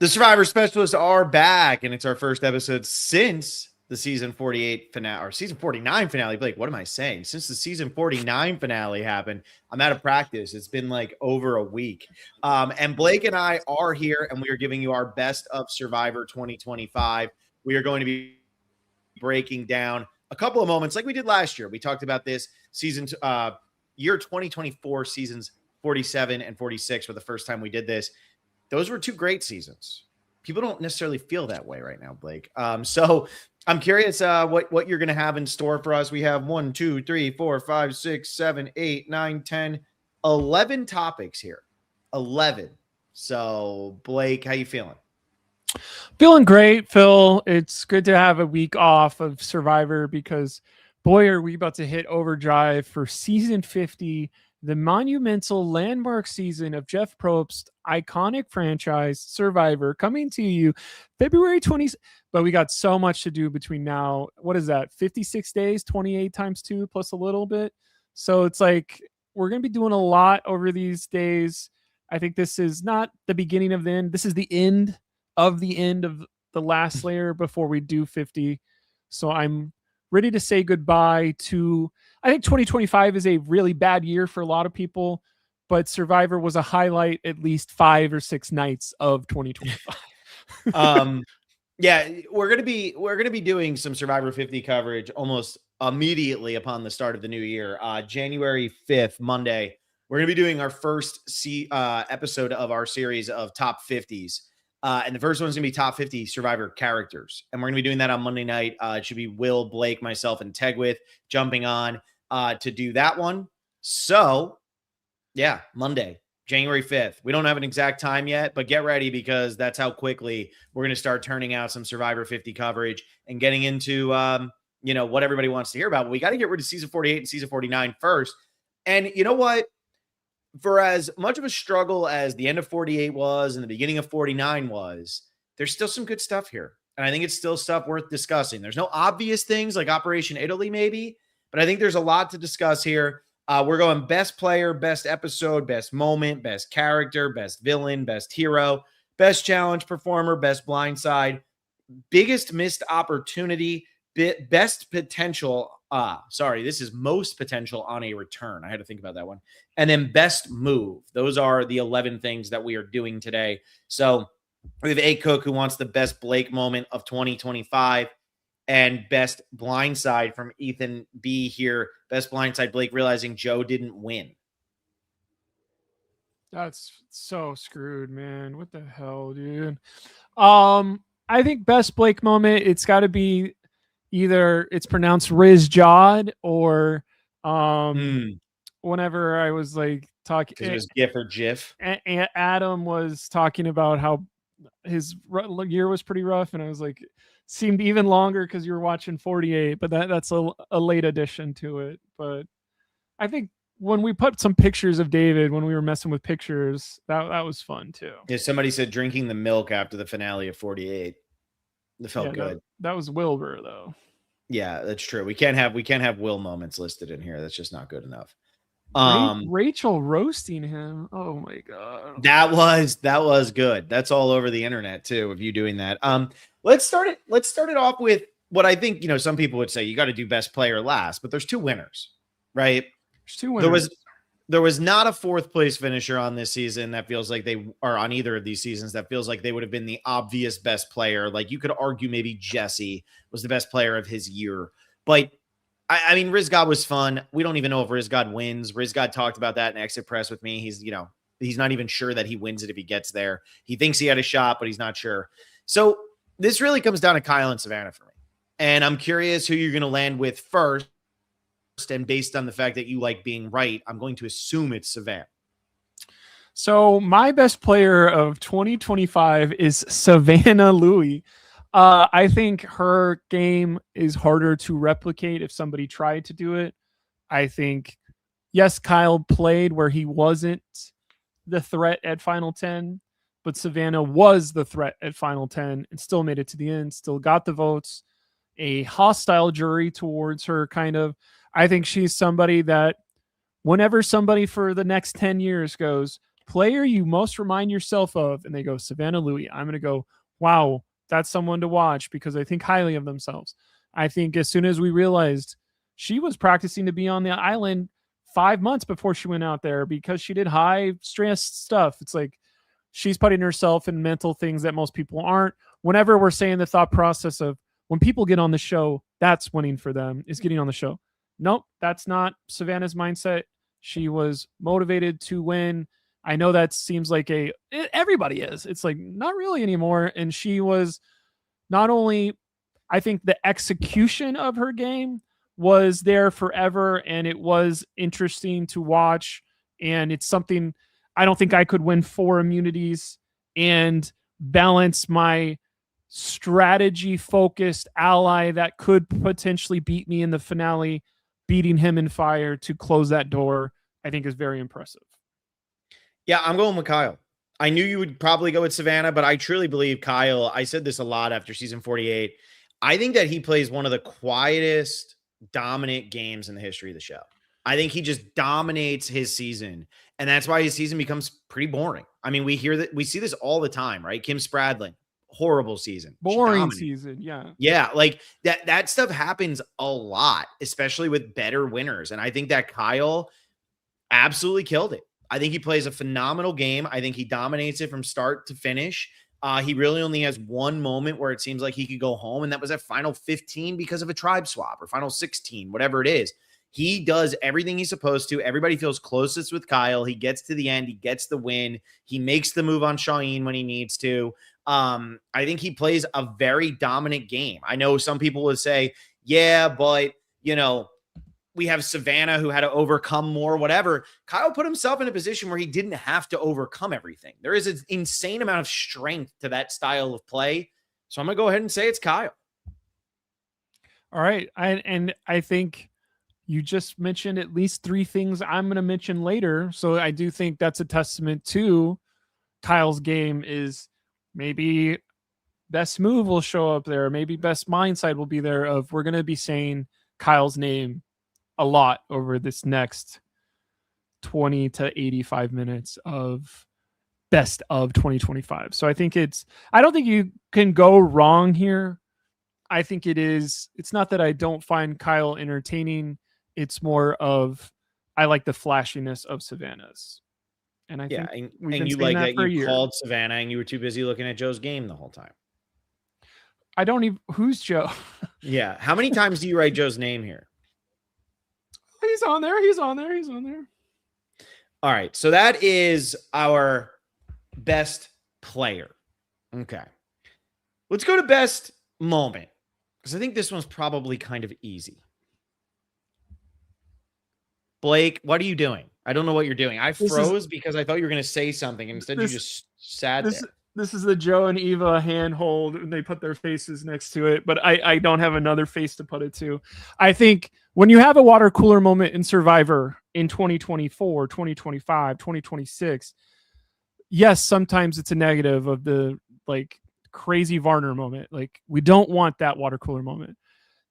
The Survivor Specialists are back, and it's our first episode since the season 48 finale, or season 49 finale. Blake, what am I saying? Since the season 49 finale happened, I'm out of practice. It's been like over a week. And Blake and I are here, and we are giving you our best of Survivor 2025. We are going to be breaking down a couple of moments like we did last year. We talked about this season, year 2024 seasons 47 and 46 for the first time we did this. Those were two great seasons. People don't necessarily feel that way right now, Blake. So I'm curious what you're going to have in store for us. We have 1, 2, 3, 4, 5, 6, 7, 8, 9, 10, 11 topics here. 11. So, Blake, how you feeling? Feeling great, Phil. It's good to have a week off of Survivor because, boy, are we about to hit overdrive for season 50, the monumental landmark season of Jeff Probst's iconic franchise, Survivor, coming to you February 20th. But we got so much to do between now. What is that? 56 days, 28 times 2 plus a little bit. So it's like we're going to be doing a lot over these days. I think this is not the beginning of the end. This is the end of the last layer before we do 50. So I'm ready to say goodbye to, I think 2025 is a really bad year for a lot of people, but Survivor was a highlight at least 5 or 6 nights of 2025. Yeah, we're going to be doing some Survivor 50 coverage almost immediately upon the start of the new year. January 5th, Monday, we're going to be doing our first episode of our series of top 50s. And the first one's going to be top 50 Survivor characters. And we're going to be doing that on Monday night. It should be Will, Blake, myself, and Tegwith jumping on to do that one. So, yeah, Monday, January 5th. We don't have an exact time yet, but get ready because that's how quickly we're going to start turning out some Survivor 50 coverage and getting into, what everybody wants to hear about. But we got to get rid of season 48 and season 49 first. And you know what? For as much of a struggle as the end of 48 was and the beginning of 49 was, there's still some good stuff here. And I think it's still stuff worth discussing. There's no obvious things like Operation Italy, maybe, but I think there's a lot to discuss here. We're going best player, best episode, best moment, best character, best villain, best hero, best challenge performer, best blindside, biggest missed opportunity, best potential. This is most potential on a return. I had to think about that one. And then best move. Those are the 11 things that we are doing today. So we have A. Cook, who wants the best Blake moment of 2025 and best blindside from Ethan B here. Best blindside, Blake realizing Joe didn't win. That's so screwed, man. What the hell, dude? I think best Blake moment, it's got to be either it's pronounced Riz Jod or whenever I was like talking, because it was GIF or GIF. Adam was talking about how his year was pretty rough, and I was like, seemed even longer because you were watching 48, but that's a late addition to it. But I think when we put some pictures of David when we were messing with pictures, that was fun too. Yeah, somebody said drinking the milk after the finale of 48. It felt good. That was Wilbur though. Yeah, that's true. We can't have Will moments listed in here. That's just not good enough. Rachel roasting him. Oh my god. That was good. That's all over the internet too, of you doing that. Let's start it off with what I think, some people would say you got to do best player last, but there's 2 winners, right? There's 2 winners. There was not a 4th place finisher on this season that feels like they are on either of these seasons that feels like they would have been the obvious best player. Like you could argue maybe Jesse was the best player of his year, but I mean, Rizgod was fun. We don't even know if Rizgod wins. Rizgod talked about that in Exit Press with me. He's not even sure that he wins it if he gets there. He thinks he had a shot, but he's not sure. So this really comes down to Kyle and Savannah for me. And I'm curious who you're going to land with first. And based on the fact that you like being right, I'm going to assume it's Savannah. So my best player of 2025 is Savannah Louie. I think her game is harder to replicate if somebody tried to do it. I think, yes, Kyle played where he wasn't the threat at Final 10, but Savannah was the threat at Final 10 and still made it to the end, still got the votes. A hostile jury towards her, kind of. I think she's somebody that whenever somebody for the next 10 years goes, player you most remind yourself of, and they go Savannah Louie, I'm going to go, wow, that's someone to watch because they think highly of themselves. I think as soon as we realized she was practicing to be on the island 5 months before she went out there because she did high stress stuff. It's like she's putting herself in mental things that most people aren't. Whenever we're saying the thought process of when people get on the show, that's winning for them, is getting on the show. Nope, that's not Savannah's mindset. She was motivated to win. I know that seems like everybody is. It's like not really anymore. And she was not only, I think the execution of her game was there forever, and it was interesting to watch. And it's something I don't think I could win 4 immunities and balance my strategy focused ally that could potentially beat me in the finale, beating him in fire to close that door. I think is very impressive. Yeah, I'm going with Kyle. I knew you would probably go with Savannah, but I truly believe Kyle. I said this a lot after season 48. I think that he plays one of the quietest, dominant games in the history of the show. I think he just dominates his season, and that's why his season becomes pretty boring. I mean, we see this all the time, right? Kim Spradlin, horrible season. Boring season, yeah. Yeah, like that stuff happens a lot, especially with better winners. And I think that Kyle absolutely killed it. I think he plays a phenomenal game. I think he dominates it from start to finish. He really only has one moment where it seems like he could go home, and that was at final 15 because of a tribe swap, or final 16, whatever it is. He does everything he's supposed to. Everybody feels closest with Kyle. He gets to the end. He gets the win. He makes the move on Shaheen when he needs to. I think he plays a very dominant game. I know some people would say, yeah, but, we have Savannah who had to overcome more, whatever. Kyle put himself in a position where he didn't have to overcome everything. There is an insane amount of strength to that style of play. So I'm going to go ahead and say it's Kyle. All right. I think you just mentioned at least 3 things I'm going to mention later. So I do think that's a testament to Kyle's game. Is maybe best move will show up there. Maybe best Blindside will be there. We're going to be saying Kyle's name a lot over this next 20 to 85 minutes of best of 2025. So I think I don't think you can go wrong here. I think it's not that I don't find Kyle entertaining. It's more of, I like the flashiness of Savannah's. And I think you like that you called Savannah and you were too busy looking at Joe's game the whole time. I don't even, who's Joe? Yeah. How many times do you write Joe's name here? He's on there. All right. So that is our best player. Okay. Let's go to best moment, because I think this one's probably kind of easy. Blake, what are you doing? I don't know what you're doing. I froze because I thought you were going to say something. Instead, you just sat there. This is the Joe and Eva handhold, and they put their faces next to it, but I don't have another face to put it to. I think when you have a water cooler moment in Survivor in 2024, 2025, 2026, yes, sometimes it's a negative of the crazy Varner moment. We don't want that water cooler moment.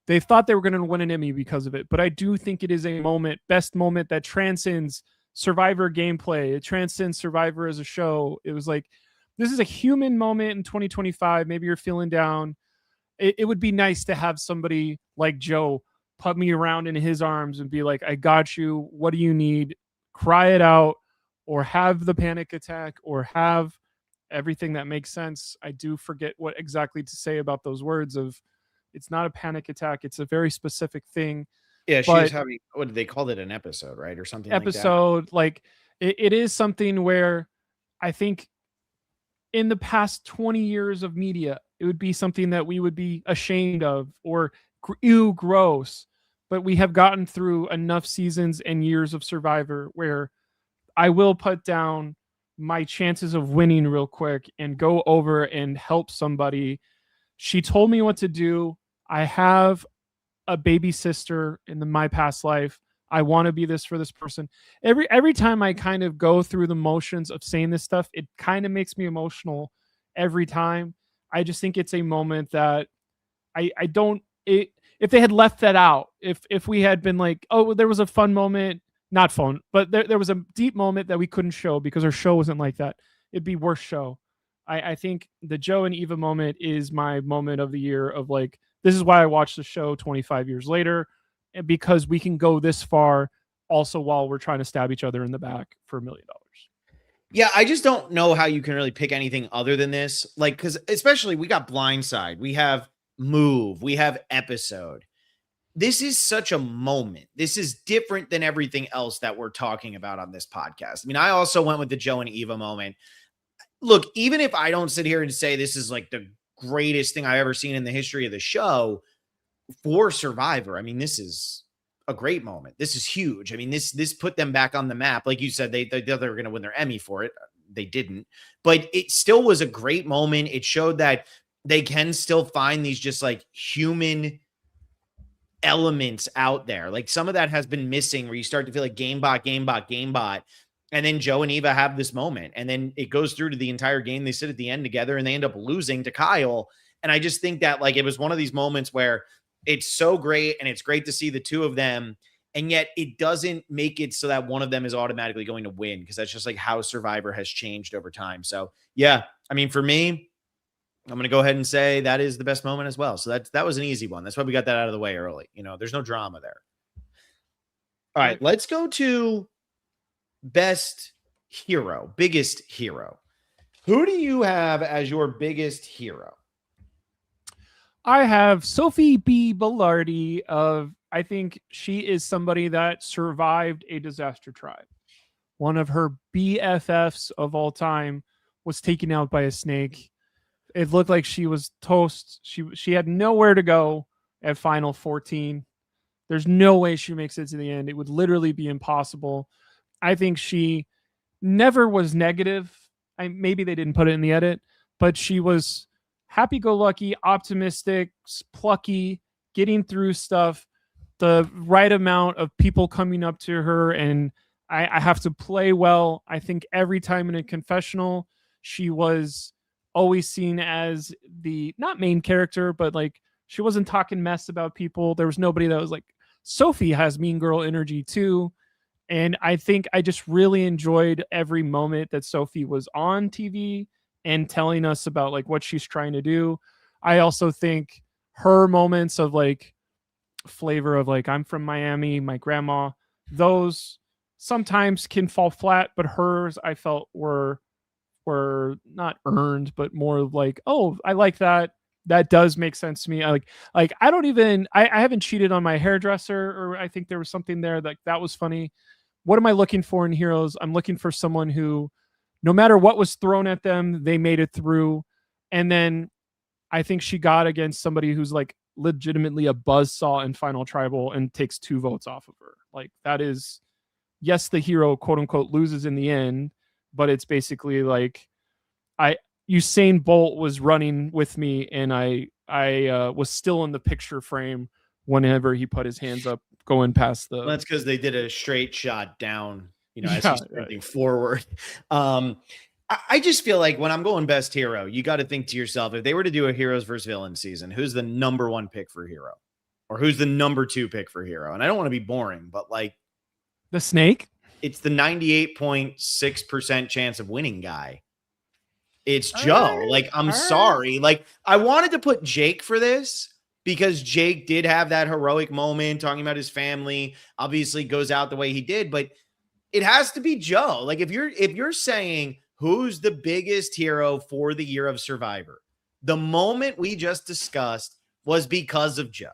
They thought they were going to win an Emmy because of it, but I do think it is a best moment that transcends Survivor gameplay. It transcends Survivor as a show. It was this is a human moment in 2025. Maybe you're feeling down. It would be nice to have somebody like Joe put me around in his arms and be like, I got you. What do you need? Cry it out, or have the panic attack, or have everything that makes sense. I do forget what exactly to say about those words of, it's not a panic attack. It's a very specific thing. Yeah, she was having, what did they call it? An episode, right? Or something episode, like that. It is something where I think in the past 20 years of media, it would be something that we would be ashamed of, or ew, gross. But we have gotten through enough seasons and years of Survivor where I will put down my chances of winning real quick and go over and help somebody. She told me what to do. I have a baby sister in my past life. I want to be this for this person. Every time I kind of go through the motions of saying this stuff, it kind of makes me emotional every time. I just think it's a moment that I don't, if they had left that out, if we had been like, oh, there was a fun moment not phone, but there was a deep moment that we couldn't show because our show wasn't like that. It'd be worst show. I think the Joe and Eva moment is my moment of the year of like, this is why I watched the show 25 years later, because we can go this far also while we're trying to stab each other in the back for $1 million. Yeah, I just don't know how you can really pick anything other than this. Like, because especially we got Blindside, we have Move, we have Episode. This is such a moment. This is different than everything else that we're talking about on this podcast. I mean, I also went with the Joe and Eva moment. Look, even if I don't sit here and say this is like the greatest thing I've ever seen in the history of the show for Survivor, I mean, this is a great moment. This is huge. I mean, this put them back on the map. Like you said, they were going to win their Emmy for it. They didn't, but it still was a great moment. It showed that they can still find these just like human elements out there. Like some of that has been missing where you start to feel like gamebot. And then Joe and Eva have this moment. And then it goes through to the entire game. They sit at the end together and they end up losing to Kyle. And I just think that like it was one of these moments where it's so great and it's great to see the two of them. And yet it doesn't make it so that one of them is automatically going to win because that's just like how Survivor has changed over time. So yeah, I mean, for me, I'm going to go ahead and say that is the best moment as well. So that was an easy one. That's why we got that out of the way early. You know, there's no drama there. All right, let's go to best hero, biggest hero. Who do you have as your biggest hero? I have Sophie B. Bellardi of, I think she is somebody that survived a disaster tribe. One of her BFFs of all time was taken out by a snake. It looked like she was toast. She had nowhere to go at final 14. There's no way she makes it to the end. It would literally be impossible. I think she never was negative. Maybe they didn't put it in the edit, but she was happy-go-lucky, optimistic, plucky, getting through stuff, the right amount of people coming up to her, and I have to play well. I think every time in a confessional, she was always seen as the, not main character, but like she wasn't talking mess about people. There was nobody that was like, Sophie has mean girl energy too. And I think I just really enjoyed every moment that Sophie was on TV and telling us about like what she's trying to do. I also think her moments of like flavor of like, I'm from Miami, my grandma, those sometimes can fall flat, but hers I felt were not earned, but more like, oh, I like that. That does make sense to me. I haven't cheated on my hairdresser, or I think there was something there that was funny. What am I looking for in heroes? I'm looking for someone who, no matter what was thrown at them, they made it through. And then I think she got against somebody who's like legitimately a buzzsaw in Final Tribal and takes 2 votes off of her. Like that is, yes, the hero quote unquote loses in the end, but it's basically like Usain Bolt was running with me and I was still in the picture frame whenever he put his hands up going past the. Well, that's because they did a straight shot down, you know, as he's sprinting forward. I just feel like when I'm going best hero, you got to think to yourself, if they were to do a heroes versus villains season, who's the number 1 pick for hero? Or who's the number 2 pick for hero? And I don't want to be boring, but like the snake, it's the 98.6% chance of winning guy. It's Joe. Like, I'm sorry. Like, I wanted to put Jake for this because Jake did have that heroic moment talking about his family, obviously goes out the way he did, but it has to be Joe. Like, if you're saying who's the biggest hero for the year of Survivor, the moment we just discussed was because of Joe.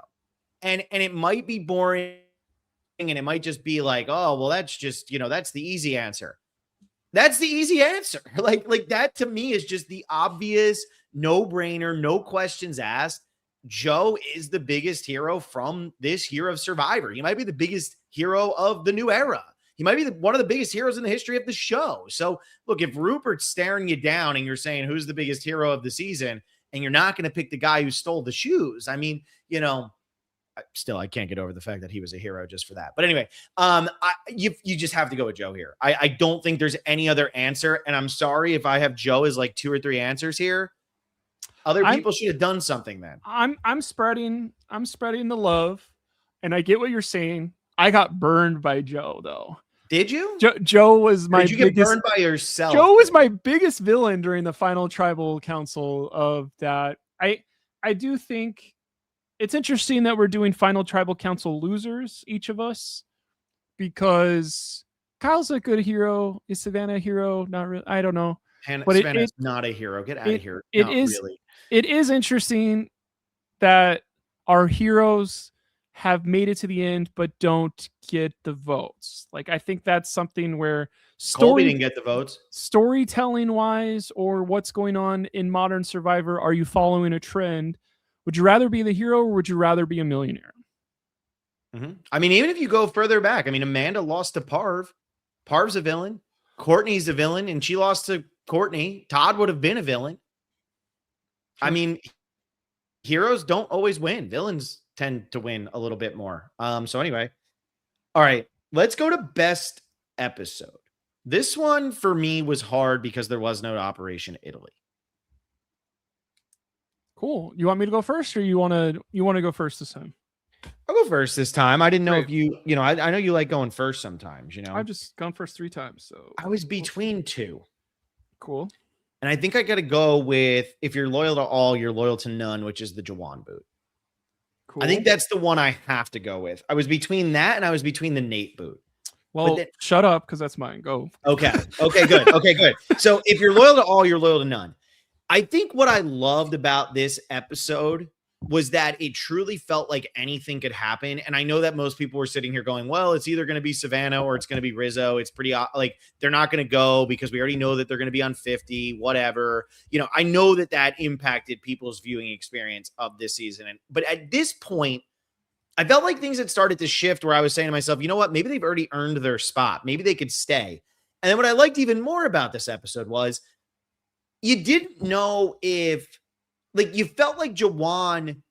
And it might be boring and it might just be like, oh, well, that's just, you know, that's the easy answer. That's the easy answer. Like that to me is just the obvious no-brainer, no questions asked. Joe is the biggest hero from this year of Survivor. He might be the biggest hero of the new era. He might be one of the biggest heroes in the history of the show. So look, if Rupert's staring you down and you're saying who's the biggest hero of the season, and you're not going to pick the guy who stole the shoes, I mean, you know, still, I can't get over the fact that he was a hero just for that. But anyway, you just have to go with Joe here. I don't think there's any other answer. And I'm sorry if I have Joe as like 2 or 3 answers here. Other people should have done something then. I'm spreading the love, and I get what you're saying. I got burned by Joe though. Did you? Joe was Or my did you get biggest. burned by yourself? Joe was my biggest villain during the final tribal council of that. I do think it's interesting that we're doing final tribal council losers, each of us, because Kyle's a good hero. Is Savannah a hero? Not really. I don't know. But Savannah's not a hero. Get out of here. it Not is really. it is interesting that our heroes have made it to the end but don't get the votes. Like, I think that's something where Colby didn't get the votes. storytelling wise, or what's going on in modern Survivor, are you following a trend? Would you rather be the hero, or would you rather be a millionaire? Mm-hmm. I mean, even if you go further back, I mean, Amanda lost to Parv. Parv's a villain. Courtney's a villain, and she lost to Courtney. Todd would have been a villain. Sure. I mean, heroes don't always win. Villains tend to win a little bit more. So anyway, all right, let's go to best episode. This one for me was hard because there was no Operation Italy. Cool. You want me to go first, or you want to go first this time? I'll go first this time. I didn't know if you know, I know you like going first sometimes, you know. I've just gone first 3 times, so I was between 2. Cool. And I think I got to go with, if you're loyal to all, you're loyal to none, which is the Jawan boot. Cool. I think that's the one I have to go with. I was between that and I was between the Nate boot. Well, shut up, because that's mine. Go. Okay. Okay, good. Okay, good. So if you're loyal to all, you're loyal to none. I think what I loved about this episode was that it truly felt like anything could happen. And I know that most people were sitting here going, well, it's either going to be Savannah or it's going to be Rizzo. It's pretty like they're not going to go because we already know that they're going to be on 50, whatever. You know, I know that that impacted people's viewing experience of this season. But at this point, I felt like things had started to shift where I was saying to myself, you know what, maybe they've already earned their spot. Maybe they could stay. And then what I liked even more about this episode was you didn't know if, like, you felt like Jawan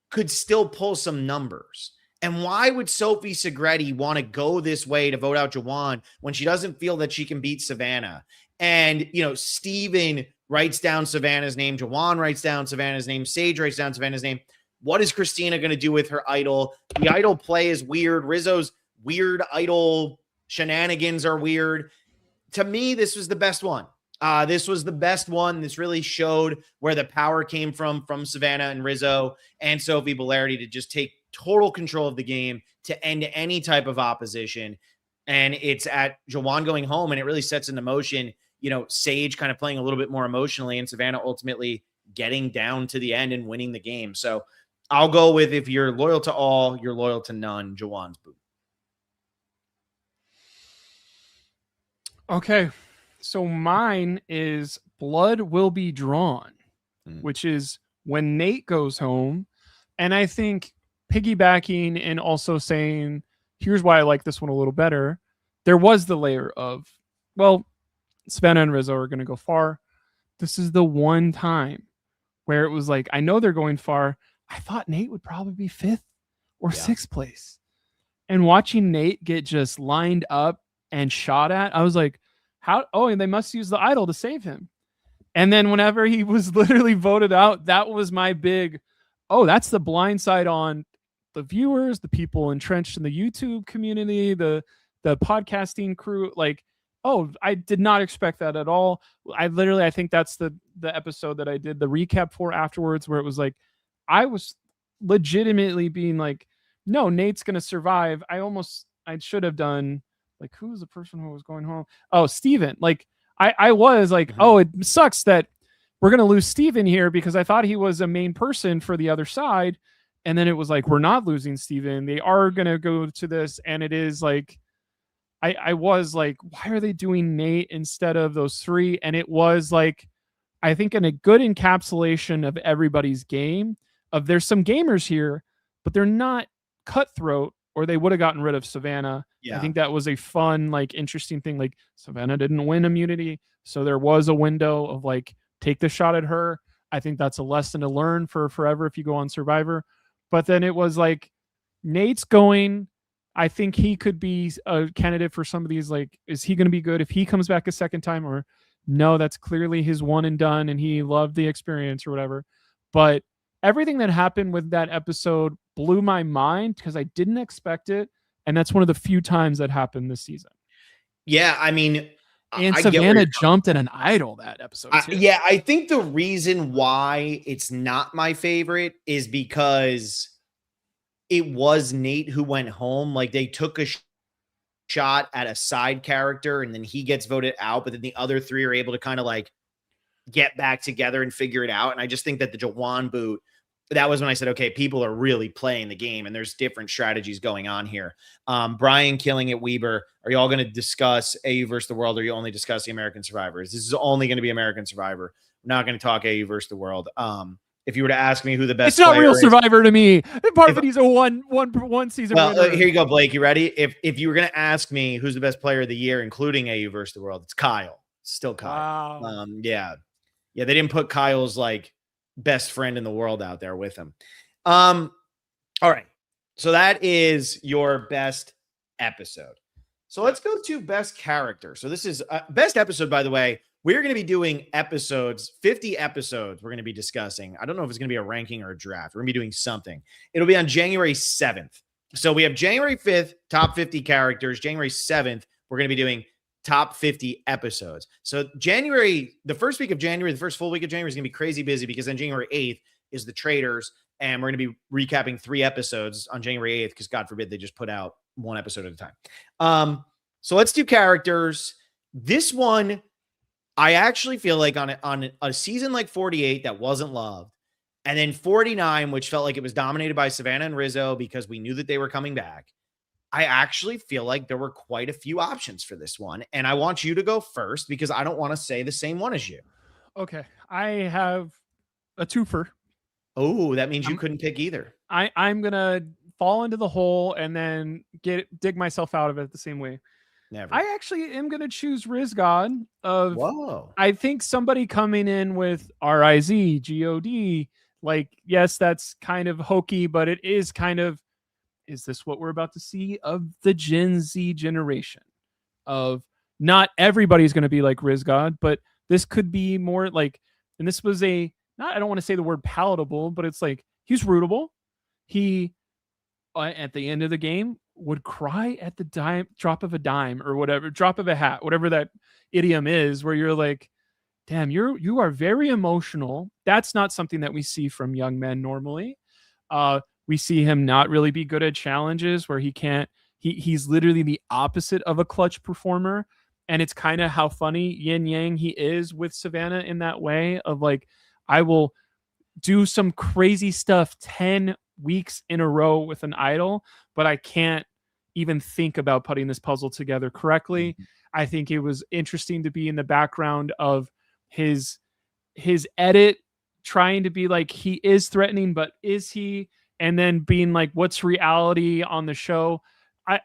could still pull some numbers. And why would Sophie Segretti want to go this way to vote out Jawan when she doesn't feel that she can beat Savannah? And, you know, Steven writes down Savannah's name. Jawan writes down Savannah's name. Sage writes down Savannah's name. What is Christina going to do with her idol? The idol play is weird. Rizzo's weird idol shenanigans are weird. To me, this was the best one. This was the best one. This really showed where the power came from Savannah and Rizzo and Sophie Bolardi to just take total control of the game to end any type of opposition. And it's at Jawan going home, and it really sets into motion, you know, Sage kind of playing a little bit more emotionally and Savannah ultimately getting down to the end and winning the game. So I'll go with, if you're loyal to all, you're loyal to none, Jawan's boot. Okay. So mine is Blood Will Be Drawn, which is when Nate goes home. And I think piggybacking and also saying, here's why I like this one a little better. There was the layer of, well, Savannah and Rizzo are going to go far. This is the one time where it was like, I know they're going far. I thought Nate would probably be 5th or 6th place. And watching Nate get just lined up and shot at, I was like, how? Oh, and they must use the idol to save him. And then whenever he was literally voted out, that was my big, oh, that's the blind side on the viewers, the people entrenched in the YouTube community, the podcasting crew. Like, oh, I did not expect that at all. I think that's the episode that I did the recap for afterwards, where it was like, I was legitimately being like, no, Nate's going to survive. I should have done, like, who was the person who was going home? Oh, Steven. Like, I was like, oh, it sucks that we're going to lose Steven here, because I thought he was a main person for the other side. And then it was like, we're not losing Steven. They are going to go to this. And it is like, I was like, why are they doing Nate instead of those 3? And it was like, I think in a good encapsulation of everybody's game, of there's some gamers here, but they're not cutthroat, or they would have gotten rid of Savannah. Yeah. I think that was a fun, like, interesting thing. Like, Savannah didn't win immunity, so there was a window of like, take the shot at her. I think that's a lesson to learn for forever if you go on Survivor. But then it was like, Nate's going. I think he could be a candidate for some of these. Like, is he going to be good if he comes back a second time, or no, that's clearly his one and done and he loved the experience or whatever. But everything that happened with that episode blew my mind because I didn't expect it. And that's one of the few times that happened this season. Yeah, I mean, And I get where Savannah you're jumped in an idol that episode too. yeah, I think the reason why it's not my favorite is because it was Nate who went home. Like they took a shot at a side character and then he gets voted out, but then the other three are able to kind of like get back together and figure it out. And I just think that the Jawan boot, that was when I said, okay, people are really playing the game and there's different strategies going on here. Brian Killing it, Weber, are you all going to discuss AU versus the world? Or are you only discussing American Survivors? This is only going to be American Survivor. We're not going to talk AU versus the world. If you were to ask me who the best it's not player real is, Survivor to me. Parvati's a one season winner. here you go, Blake. You ready? If you were going to ask me who's the best player of the year, including AU versus the world, it's Kyle. It's still Kyle. Wow. Yeah. They didn't put Kyle's like best friend in the world out there with him. All right. So that is your best episode. So let's go to best character. So this is best episode, by the way. We're going to be doing episodes, 50 episodes we're going to be discussing. I don't know if it's going to be a ranking or a draft. We're going to be doing something. It'll be on January 7th. So we have January 5th, top 50 characters. January 7th, we're going to be doing top 50 episodes. So January, the first week of January, the first full week of January is going to be crazy busy because then January 8th is the Traders. And we're going to be recapping 3 episodes on January 8th because God forbid they just put out 1 episode at a time. So let's do characters. This one, I actually feel like on a season like 48 that wasn't loved, and then 49, which felt like it was dominated by Savannah and Rizzo because we knew that they were coming back. I actually feel like there were quite a few options for this one. And I want you to go first because I don't want to say the same one as you. Okay. I have a twofer. Oh, that means you couldn't pick either. I'm going to fall into the hole and then dig myself out of it the same way. Never. I actually am going to choose Rizgod of, whoa. I think somebody coming in with RIZ, God, like, yes, that's kind of hokey, but it is kind of, is this what we're about to see of the Gen Z generation? Of not everybody's going to be like Rizgod, but this could be more like, and this was I don't want to say the word palatable, but it's like, he's rootable. He, at the end of the game, would cry at the drop of a dime or whatever, drop of a hat, whatever that idiom is, where you're like, damn, you are very emotional. That's not something that we see from young men normally. We see him not really be good at challenges where he's literally the opposite of a clutch performer. And it's kind of how funny yin yang he is with Savannah in that way of like, I will do some crazy stuff 10 weeks in a row with an idol, but I can't even think about putting this puzzle together correctly. Mm-hmm. I think it was interesting to be in the background of his edit, trying to be like, he is threatening, but is he? And then being like, what's reality on the show?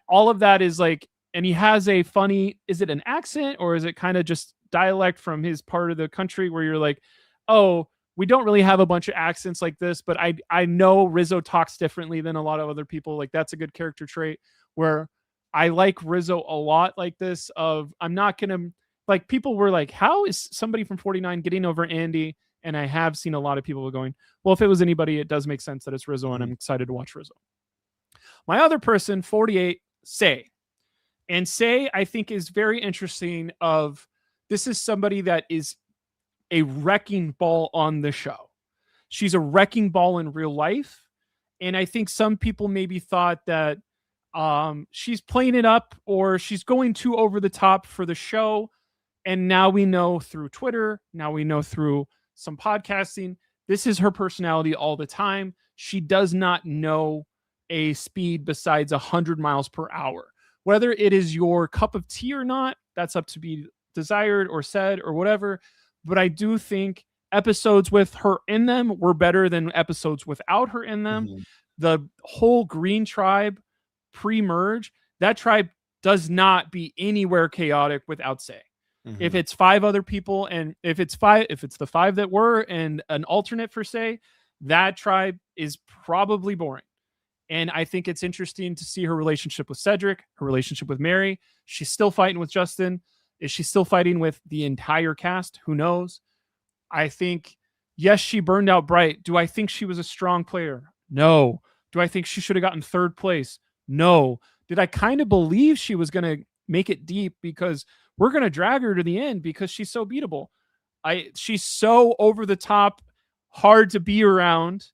All of that is like, and he has a funny, is it an accent or is it kind of just dialect from his part of the country where you're like, oh, we don't really have a bunch of accents like this, but I know Rizzo talks differently than a lot of other people. Like that's a good character trait where I like Rizzo a lot like this of, I'm not going to, like people were like, how is somebody from 49 getting over Andy? And I have seen a lot of people going, well, if it was anybody, it does make sense that it's Rizzo, and I'm excited to watch Rizzo. My other person, 48, Say. And Say, I think, is very interesting of, this is somebody that is a wrecking ball on the show. She's a wrecking ball in real life. And I think some people maybe thought that she's playing it up or she's going too over the top for the show. And now we know through Twitter, now we know through some podcasting, this is her personality all the time. She does not know a speed besides 100 miles per hour. Whether it is your cup of tea or not, that's up to be desired or said or whatever. But I do think episodes with her in them were better than episodes without her in them. Mm-hmm. The whole Green Tribe pre-merge, that tribe does not be anywhere chaotic without Say. Mm-hmm. If it's 5 other people, and if it's the 5 that were and an alternate for Say, that tribe is probably boring. And I think it's interesting to see her relationship with Cedric, her relationship with Mary. She's still fighting with Justin. Is she still fighting with the entire cast? Who knows? I think, yes, she burned out Bright. Do I think she was a strong player? No. Do I think she should have gotten 3rd place? No. Did I kind of believe she was going to make it deep because we're going to drag her to the end because she's so beatable. She's so over the top, hard to be around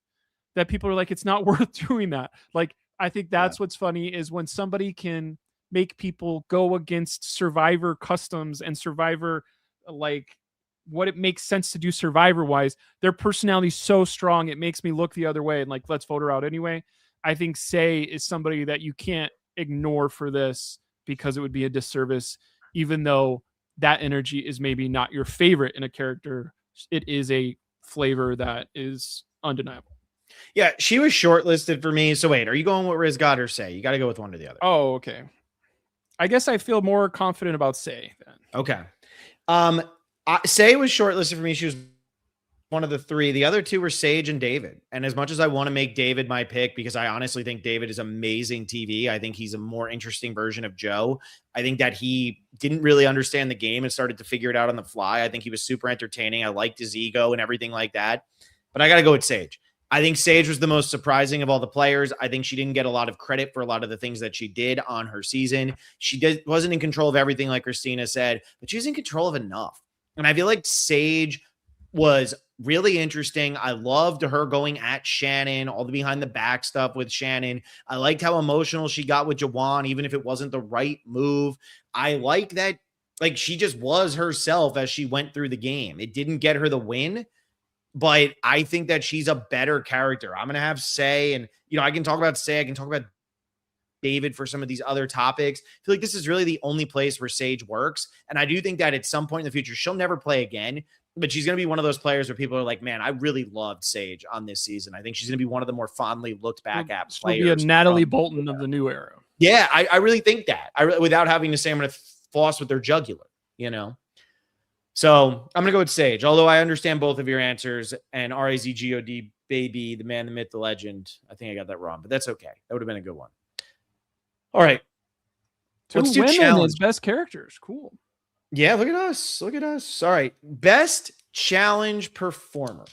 that people are like, it's not worth doing that. Like, I think that's what's funny is when somebody can make people go against Survivor customs and Survivor, like what it makes sense to do Survivor wise. Their personality is so strong, it makes me look the other way and like, let's vote her out anyway. I think Say is somebody that you can't ignore for this because it would be a disservice, even though that energy is maybe not your favorite in a character. It is a flavor that is undeniable. Yeah, she was shortlisted for me. So wait, are you going with Riz God or Say? You got to go with one or the other. Oh, okay. I guess I feel more confident about Say then. Okay. Say was shortlisted for me. She was one of the three. The other two were Sage and David. And as much as I want to make David my pick, because I honestly think David is amazing TV, I think he's a more interesting version of Joe. I think that he didn't really understand the game and started to figure it out on the fly. I think he was super entertaining. I liked his ego and everything like that. But I got to go with Sage. I think Sage was the most surprising of all the players. I think she didn't get a lot of credit for a lot of the things that she did on her season. She wasn't in control of everything, like Christina said, but she was in control of enough. And I feel like Sage was really interesting. I loved her going at Shannon, all the behind the back stuff with Shannon. I liked how emotional she got with Jawan, even if it wasn't the right move. I like that, like, she just was herself as she went through the game. It didn't get her the win, but I think that she's a better character. I'm going to have Say, and, you know, I can talk about Say, I can talk about David for some of these other topics. I feel like this is really the only place where Sage works. And I do think that at some point in the future, she'll never play again, but she's going to be one of those players where people are like, man, I really loved Sage on this season. I think she's going to be one of the more fondly looked back at players. She'll be a Natalie Bolton of the new era. Yeah, I really think that. Without having to say I'm going to floss with their jugular, you know? So I'm going to go with Sage, although I understand both of your answers. And RAZGOD, baby, the man, the myth, the legend. I think I got that wrong, but that's okay. That would have been a good one. All right. Let's do women as best characters. Cool. Yeah, look at us. Look at us. All right. Best challenge performer.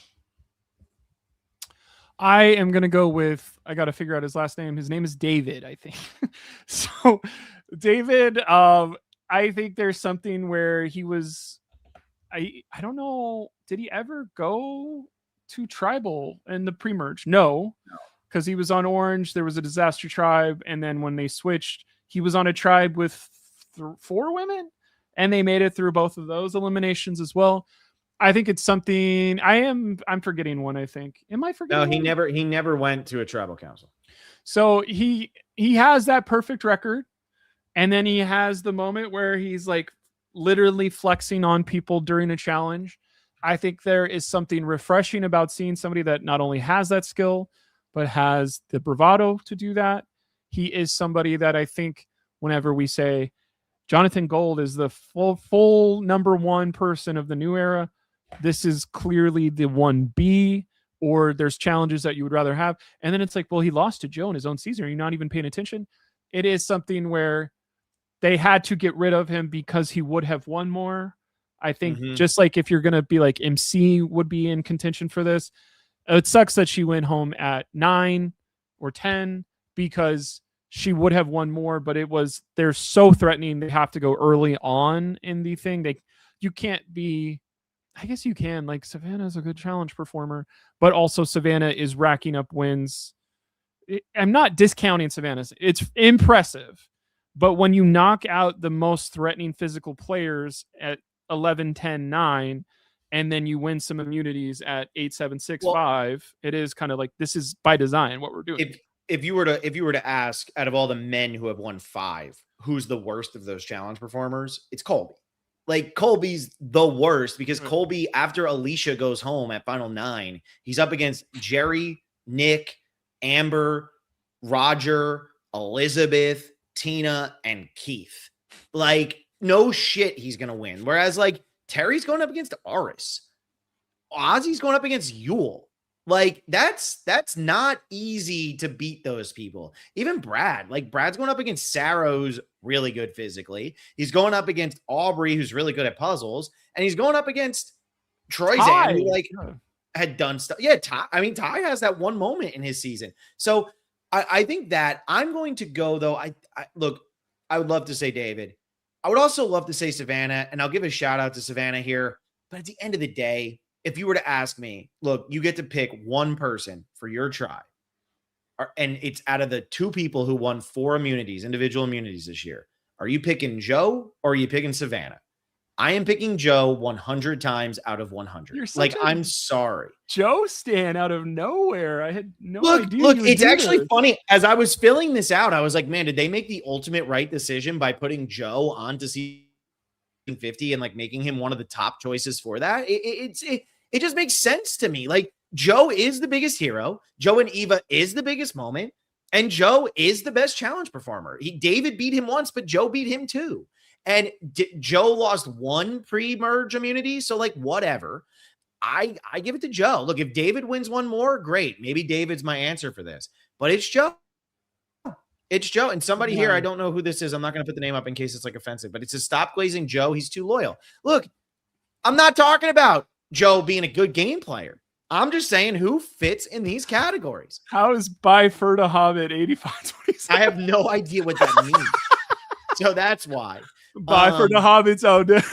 I am going to go with, I got to figure out his last name. His name is David, I think. So David, I think there's something where he was, I don't know, did he ever go to tribal in the pre-merge? No, because he was on Orange. There was a disaster tribe. And then when they switched, he was on a tribe with 4 women. And they made it through both of those eliminations as well. I think it's something I'm forgetting one, I think. Am I forgetting? No, he never went to a tribal council. So he has that perfect record. And then he has the moment where he's like literally flexing on people during a challenge. I think there is something refreshing about seeing somebody that not only has that skill, but has the bravado to do that. He is somebody that I think whenever we say Jonathan Gold is the full number 1 person of the new era, this is clearly the 1B, or there's challenges that you would rather have. And then it's like, well, he lost to Joe in his own season. Are you not even paying attention? It is something where they had to get rid of him because he would have won more. I think just like if you're going to be like MC would be in contention for this, it sucks that she went home at 9 or 10 because she would have won more, but they're so threatening. They have to go early on in the thing. You can't be, I guess you can, like Savannah is a good challenge performer, but also Savannah is racking up wins. I'm not discounting Savannah's. It's impressive. But when you knock out the most threatening physical players at 11, 10, 9, and then you win some immunities at 8, 7, 6, 5, it is kind of like, this is by design what we're doing. If you were to ask, out of all the men who have won 5, who's the worst of those challenge performers, it's Colby. Like, Colby's the worst because Colby, after Alicia goes home at Final 9, he's up against Jerry, Nick, Amber, Roger, Elizabeth, Tina, and Keith. Like, no shit, he's gonna win. Whereas, like, Terry's going up against Aris. Ozzy's going up against Yule. Like, that's not easy to beat those people. Even Brad, like, Brad's going up against Sarah, who's really good physically. He's going up against Aubrey, who's really good at puzzles, and he's going up against Troyzan, who like had done stuff. Yeah, Ty has that one moment in his season. So I think that I'm going to go, though. Look, I would love to say David. I would also love to say Savannah, and I'll give a shout out to Savannah here. But at the end of the day, if you were to ask me, look, you get to pick one person for your tribe, and it's out of the two people who won 4 immunities, individual immunities this year. Are you picking Joe or are you picking Savannah? I am picking Joe 100 times out of 100. You're such Like, a I'm sorry. Joe stan out of nowhere. I had no Look, idea. look, you would it's do actually this. funny. As I was filling this out, I was like, man, did they make the ultimate right decision by putting Joe onto season 50 and like making him one of the top choices for that? It just makes sense to me. Like, Joe is the biggest hero. Joe and Eva is the biggest moment. And Joe is the best challenge performer. David beat him once, but Joe beat him too. And Joe lost 1 pre-merge immunity. So like, whatever. I give it to Joe. Look, if David wins one more, great. Maybe David's my answer for this, but it's Joe. It's Joe. And somebody here, I don't know who this is. I'm not going to put the name up in case it's like offensive, but it says, stop glazing Joe. He's too loyal. Look, I'm not talking about Joe being a good game player. I'm just saying who fits in these categories. How is by Ferda Hobbit 85-27? I have no idea what that means. So that's why. By Ferda Hobbit's out there.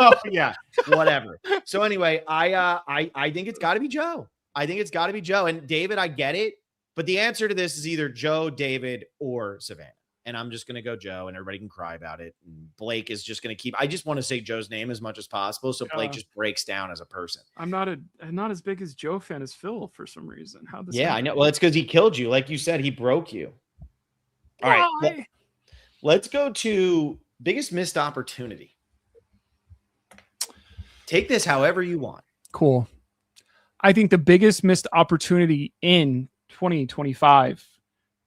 Oh yeah, whatever. So anyway, I think it's got to be Joe. I think it's got to be Joe. And David, I get it, but the answer to this is either Joe, David, or Savannah. And I'm just gonna go Joe, and everybody can cry about it. And Blake is just gonna keep. I just want to say Joe's name as much as possible, so Blake just breaks down as a person. I'm not as big as Joe fan as Phil for some reason. How this? Yeah, I know. Well, it's because he killed you, like you said. He broke you. All right, well, let's go to biggest missed opportunity. Take this however you want. Cool. I think the biggest missed opportunity in 2025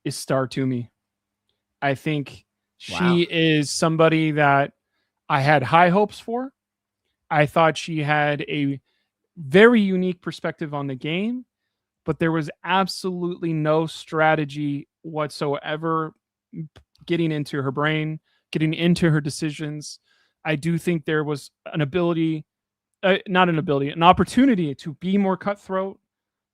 is Star Toomey. I think she is somebody that I had high hopes for. I thought she had a very unique perspective on the game, but there was absolutely no strategy whatsoever getting into her brain, getting into her decisions. I do think there was an opportunity to be more cutthroat.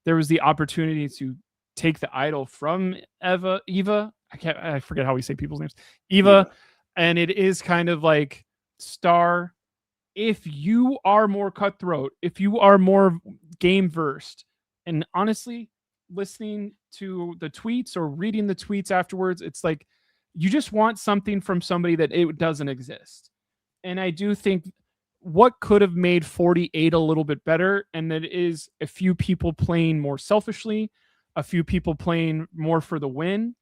There was the opportunity to take the idol from Eva. I forget how we say people's names. Eva. And it is kind of like, Star, if you are more cutthroat, if you are more game versed, and honestly, listening to the tweets or reading the tweets afterwards, it's like you just want something from somebody that it doesn't exist. And I do think what could have made 48 a little bit better, and that is a few people playing more selfishly, a few people playing more for the win.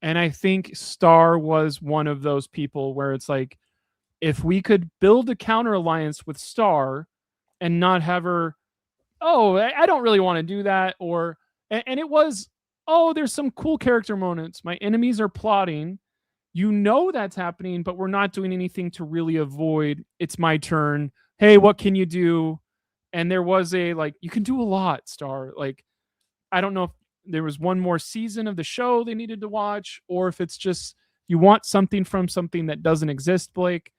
And I think Star was one of those people where it's like, if we could build a counter alliance with Star and not have her, I don't really want to do that. And it was, there's some cool character moments. My enemies are plotting. You know that's happening, but we're not doing anything to really avoid. It's my turn. Hey, what can you do? And there was you can do a lot, Star. Like, I don't know if there was one more season of the show they needed to watch, or if it's just you want something from something that doesn't exist, Blake.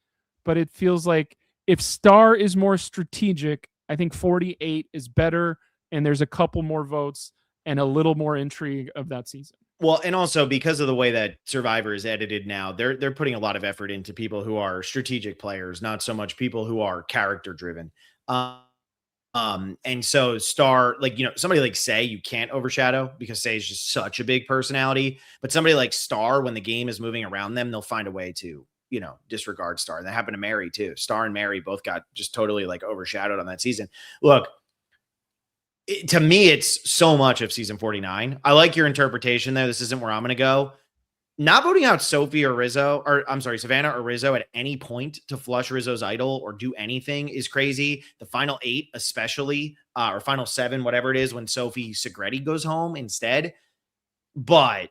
But it feels like if Star is more strategic, I think 48 is better, and there's a couple more votes and a little more intrigue of that season. Well, and also because of the way that Survivor is edited now, they're putting a lot of effort into people who are strategic players, not so much people who are character driven. And so Star, somebody like Say, you can't overshadow because Say is just such a big personality. But somebody like Star, when the game is moving around them, they'll find a way to, disregard Star. And that happened to Mary too. Star and Mary both got just totally overshadowed on that season. Look, to me, it's so much of season 49. I like your interpretation there. This isn't where I'm going to go. Not voting out Sophie or Rizzo, or I'm sorry, Savannah or Rizzo at any point to flush Rizzo's idol or do anything is crazy. The final 8, especially, or final 7, whatever it is, when Sophie Segretti goes home instead. But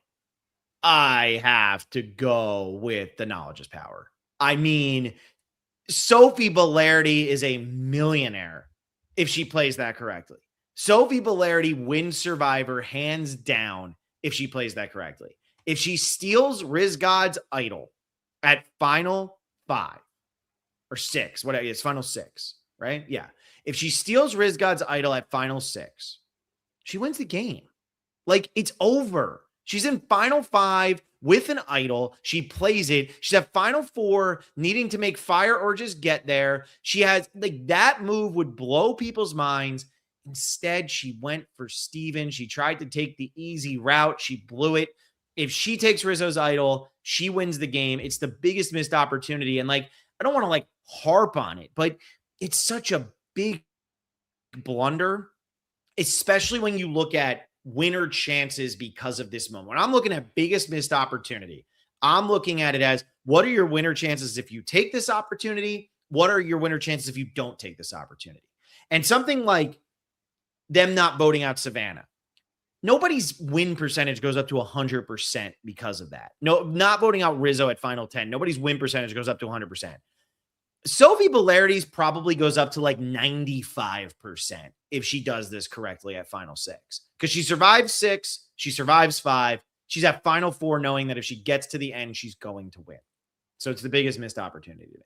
I have to go with the knowledge is power. I mean, Sophie Bellardi is a millionaire if she plays that correctly. Sophie Bellardi wins Survivor hands down if she plays that correctly. If she steals Riz God's idol at final 5 or 6, whatever, it's final 6, right? Yeah. If she steals Riz God's idol at final 6, she wins the game. It's over. She's in final 5 with an idol. She plays it. She's at final 4, needing to make fire or just get there. She has like that move would blow people's minds. Instead, she went for Steven. She tried to take the easy route. She blew it. If she takes Rizzo's idol, she wins the game. It's the biggest missed opportunity. And like, I don't want to like harp on it, but it's such a big blunder, especially when you look at winner chances because of this moment. When I'm looking at biggest missed opportunity, I'm looking at it as what are your winner chances if you take this opportunity? What are your winner chances if you don't take this opportunity? And something like them not voting out Savannah. Nobody's win percentage goes up to 100% because of that. No, not voting out Rizzo at final 10. Nobody's win percentage goes up to 100%. Sophie Bolarity's probably goes up to like 95% if she does this correctly at final 6. Because she survives 6, she survives 5. She's at final 4 knowing that if she gets to the end, she's going to win. So it's the biggest missed opportunity to me.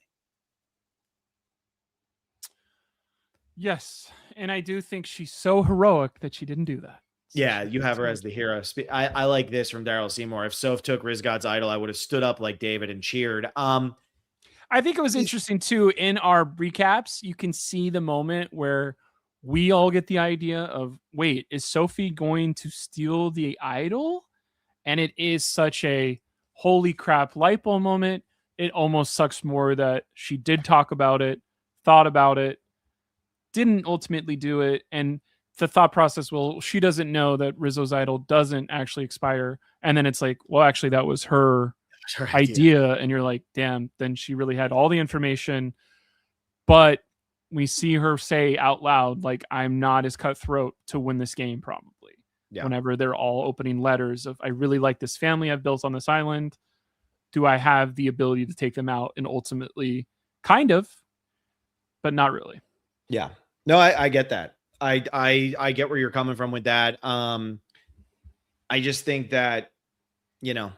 Yes. And I do think she's so heroic that she didn't do that. Yeah, you have her as the hero. I like this from Daryl Seymour. If Soph took Rizgod's idol, I would have stood up like David and cheered. I think it was interesting too. In our recaps, you can see the moment where we all get the idea of, wait, is Sophie going to steal the idol? And it is such a holy crap light bulb moment. It almost sucks more that she did talk about it, thought about it, didn't ultimately do it. And the thought process, well, she doesn't know that Rizzo's idol doesn't actually expire. And then it's like, well, actually, that was her idea. And you're like, damn, then she really had all the information. But we see her say out loud, like, I'm not as cutthroat to win this game, probably. Yeah. Whenever they're all opening letters of, I really like this family I've built on this island. Do I have the ability to take them out? And ultimately, kind of, but not really. Yeah. No, I get that. I get where you're coming from with that. I just think that, you know,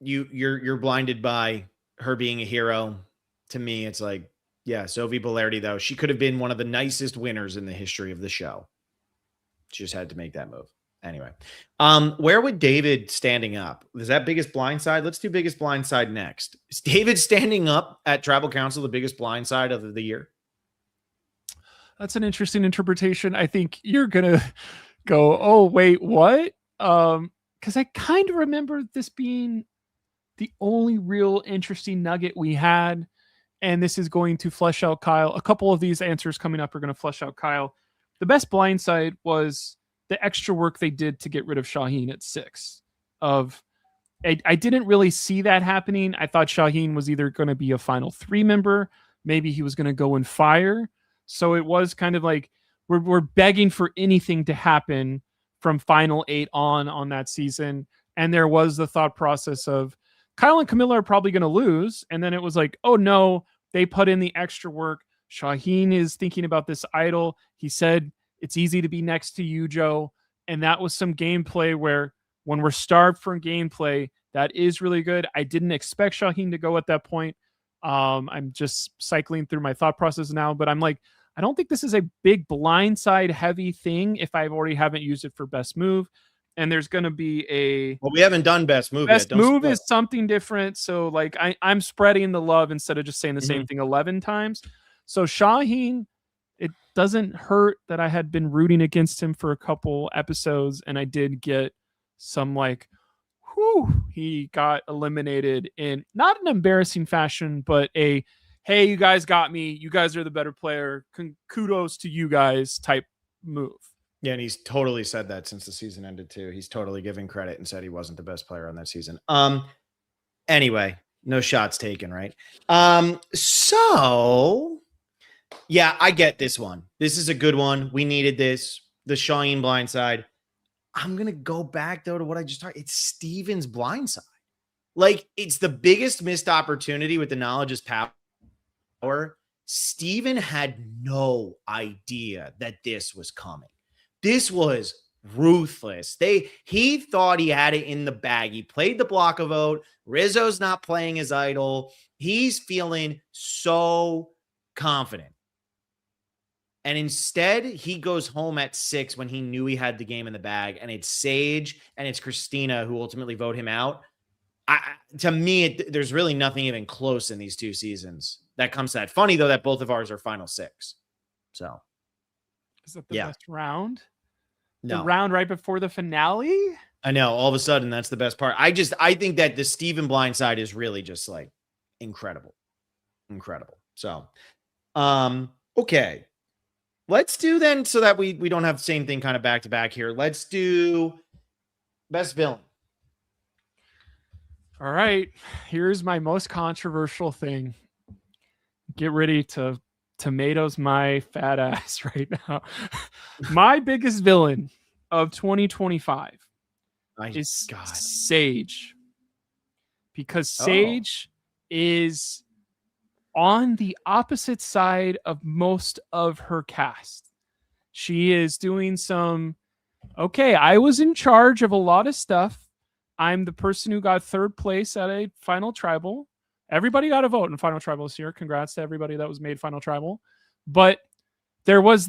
you're blinded by her being a hero. To me, it's like, yeah, Sophie Bolarity, though, she could have been one of the nicest winners in the history of the show. She just had to make that move. Anyway, where would David standing up? Is that biggest blindside? Let's do biggest blindside next. Is David standing up at Tribal Council the biggest blindside of the year? That's an interesting interpretation. I think you're gonna go, oh wait, what? Because I kind of remember this being the only real interesting nugget we had, and this is going to flesh out Kyle. A couple of these answers coming up are going to flesh out Kyle. The best blindside was the extra work they did to get rid of Shaheen at 6. I didn't really see that happening. I thought Shaheen was either going to be a final 3 member, maybe he was going to go in fire. So it was kind of like we're begging for anything to happen from final 8 on that season. And there was the thought process of Kyle and Camilla are probably going to lose. And then it was like, oh no, they put in the extra work. Shaheen is thinking about this idol. He said, it's easy to be next to you, Joe. And that was some gameplay where when we're starved from gameplay, that is really good. I didn't expect Shaheen to go at that point. I'm just cycling through my thought process now, but I'm like, I don't think this is a big blindside heavy thing if I already haven't used it for best move. And there's going to be well, we haven't done best move yet. Best move is something different. So like I'm spreading the love instead of just saying the same thing 11 times. So Shaheen, it doesn't hurt that I had been rooting against him for a couple episodes, and I did get some like, he got eliminated in not an embarrassing fashion, but a, hey, you guys got me. You guys are the better player. Kudos to you guys type move. Yeah, and he's totally said that since the season ended too. He's totally given credit and said he wasn't the best player on that season. Anyway, no shots taken, right? So yeah, I get this one. This is a good one. We needed this. The Shaheen blindside. I'm going to go back, though, to what I just talked. It's Steven's blindside. Like, it's the biggest missed opportunity with the knowledge is power. Steven had no idea that this was coming. This was ruthless. He thought he had it in the bag. He played the block of vote. Rizzo's not playing his idol. He's feeling so confident. And instead, he goes home at 6 when he knew he had the game in the bag. And it's Sage and it's Christina who ultimately vote him out. To me, there's really nothing even close in these 2 seasons that comes to that. Funny, though, that both of ours are final 6. So, Is that the best round? No. The round right before the finale? I know. All of a sudden, that's the best part. I think that the Steven Blindside is really just like incredible. Incredible. So, okay. Let's do then, so that we don't have the same thing kind of back to back here. Let's do best villain. All right. Here's my most controversial thing. Get ready to tomatoes my fat ass right now. My biggest villain of 2025 is Sage. Because Sage is on the opposite side of most of her cast. She is doing some, okay, I was in charge of a lot of stuff. I'm the person who got 3rd place at a final tribal. Everybody got a vote in final tribal this year. Congrats to everybody that was made final tribal. But there was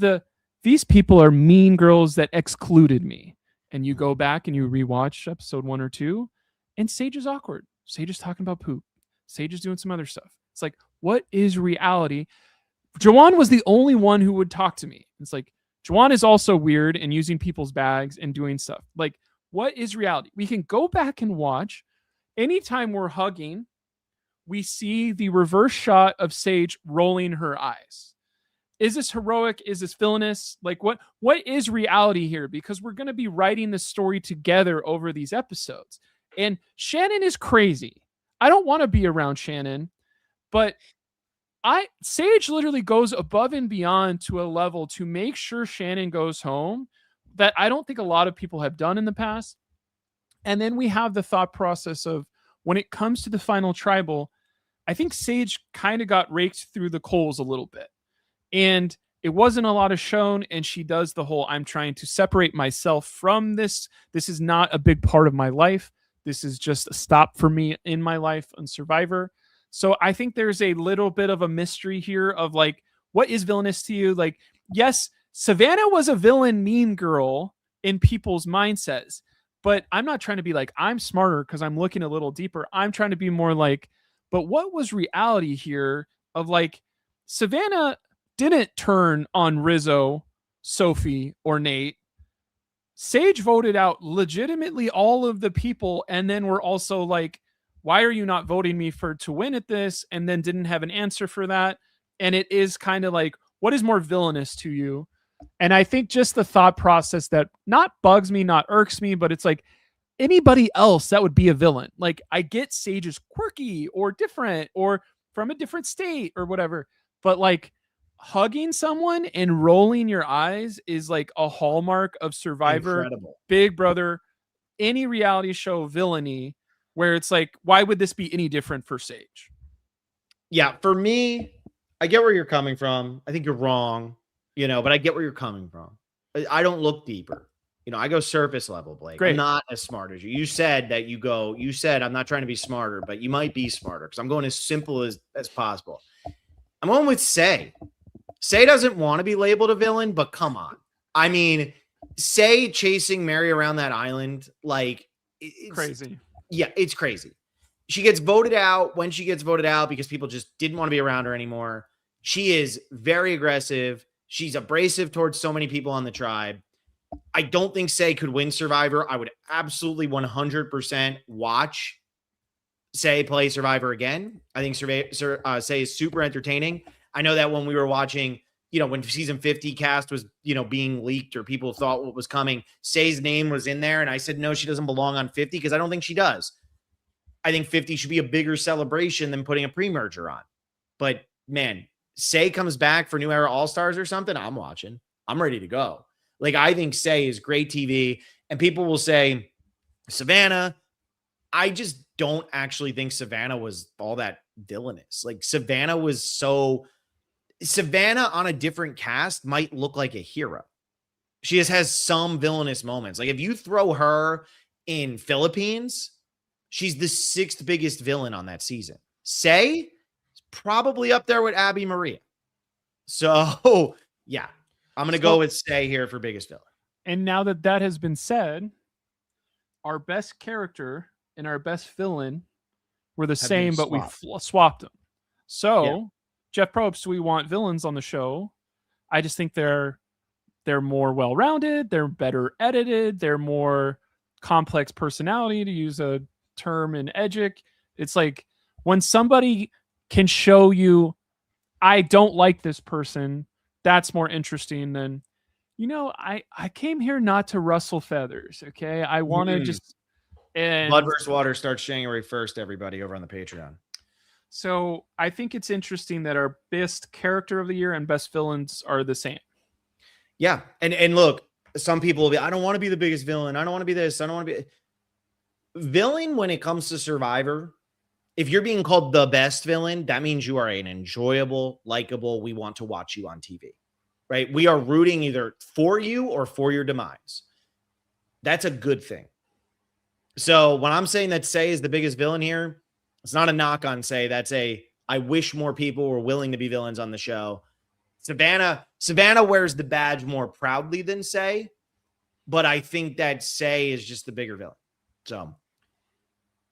these people are mean girls that excluded me. And you go back and you rewatch episode 1 or 2, and Sage is awkward. Sage is talking about poop. Sage is doing some other stuff. It's like, what is reality? Jawan was the only one who would talk to me. It's like, Jawan is also weird and using people's bags and doing stuff. Like, what is reality? We can go back and watch. Anytime we're hugging, we see the reverse shot of Sage rolling her eyes. Is this heroic? Is this villainous? Like, what is reality here? Because we're going to be writing the story together over these episodes. And Shannon is crazy. I don't want to be around Shannon, but Sage literally goes above and beyond to a level to make sure Shannon goes home that I don't think a lot of people have done in the past. And then we have the thought process of, when it comes to the final tribal, I think Sage kind of got raked through the coals a little bit. And it wasn't a lot of shown, and she does the whole, I'm trying to separate myself from this. This is not a big part of my life. This is just a stop for me in my life on Survivor. So I think there's a little bit of a mystery here of like, what is villainous to you? Like, yes, Savannah was a villain mean girl in people's mindsets, but I'm not trying to be like, I'm smarter because I'm looking a little deeper. I'm trying to be more like, but what was reality here of like, Savannah didn't turn on Rizzo, Sophie, or Nate. Sage voted out legitimately all of the people, and then we're also like, why are you not voting me to win at this? And then didn't have an answer for that. And it is kind of like, what is more villainous to you? And I think just the thought process that not bugs me, not irks me, but it's like, anybody else that would be a villain. Like, I get Sage is quirky or different or from a different state or whatever, but like, hugging someone and rolling your eyes is like a hallmark of Survivor, Incredible. Big Brother, any reality show villainy, where it's like, why would this be any different for Sage? Yeah, for me, I get where you're coming from. I think you're wrong, but I get where you're coming from. I don't look deeper. I go surface level, Blake. Great. I'm not as smart as you. You said I'm not trying to be smarter, but you might be smarter because I'm going as simple as possible. I'm going with Say. Say doesn't want to be labeled a villain, but come on. I mean, Say chasing Mary around that island, like, it's crazy. Yeah, it's crazy. She gets voted out when she gets voted out because people just didn't want to be around her anymore. She is very aggressive. She's abrasive towards so many people on the tribe. I don't think Say could win Survivor. I would absolutely 100% watch Say play Survivor again. I think Say is super entertaining. I know that when we were watching, when season 50 cast was, being leaked or people thought what was coming, Say's name was in there. And I said, no, she doesn't belong on 50 because I don't think she does. I think 50 should be a bigger celebration than putting a pre-merger on. But man, Say comes back for New Era All-Stars or something, I'm watching. I'm ready to go. Like, I think Say is great TV. And people will say, Savannah, I just don't actually think Savannah was all that villainous. Like, Savannah on a different cast might look like a hero. She just has some villainous moments. Like, if you throw her in Philippines, she's the 6th biggest villain on that season. Say is probably up there with Abby Maria. So, yeah. I'm going to go with Say here for biggest villain. And now that has been said, our best character and our best villain were the same, but we swapped them. So, Jeff Probst, we want villains on the show. I just think they're more well-rounded, they're better edited, they're more complex personality, to use a term in Edgic. It's like when somebody can show you, I don't like this person, that's more interesting than, I came here not to rustle feathers, okay? I want to just... And Blood vs. Water starts January 1st, everybody, over on the Patreon. So I think it's interesting that our best character of the year and best villains are the same. Yeah. And look, some people will be, I don't want to be the biggest villain. I don't want to be this. I don't want to be... Villain when it comes to Survivor, if you're being called the best villain, that means you are an enjoyable, likable, we want to watch you on TV, right? We are rooting either for you or for your demise. That's a good thing. So when I'm saying that Say is the biggest villain here, it's not a knock on Say. That's I wish more people were willing to be villains on the show. Savannah wears the badge more proudly than Say, but I think that Say is just the bigger villain. So, all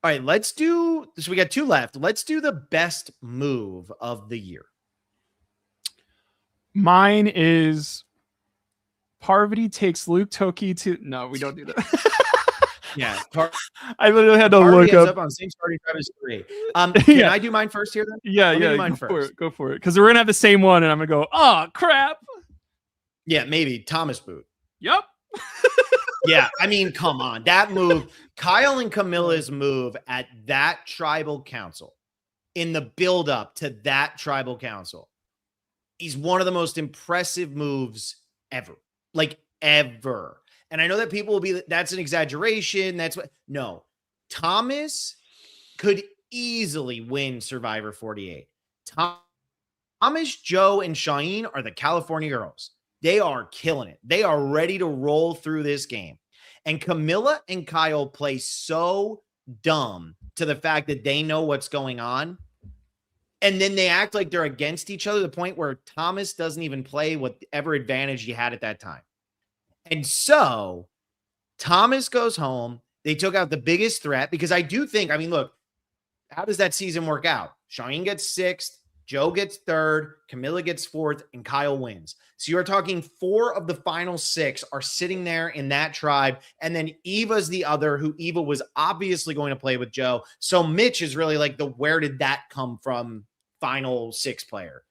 right, so we got 2 left. Let's do the best move of the year. Mine is Parvati takes Luke Toki to... No, we don't do that. Yeah, I literally had to look up on same starting drive as 3. Can I do mine first here then? Yeah, do mine first. Go for it. Because we're gonna have the same one, and I'm gonna go, oh crap. Yeah, maybe Thomas Boot. Yep. Yeah, I mean, come on. That move, Kyle and Camilla's move at that tribal council, in the build-up to that tribal council, is one of the most impressive moves ever. Like, ever. And I know that people will be, that's an exaggeration. No. Thomas could easily win Survivor 48. Thomas, Joe, and Shaheen are the California girls. They are killing it. They are ready to roll through this game. And Camilla and Kyle play so dumb to the fact that they know what's going on. And then they act like they're against each other to the point where Thomas doesn't even play whatever advantage he had at that time. And so Thomas goes home. They took out the biggest threat because I do think, I mean, look, how does that season work out? Shaheen gets 6th, Joe gets 3rd, Camilla gets 4th, and Kyle wins. So you're talking 4 of the final 6 are sitting there in that tribe. And then Eva's the other, who Eva was obviously going to play with Joe. So Mitch is really like the where did that come from final 6 player.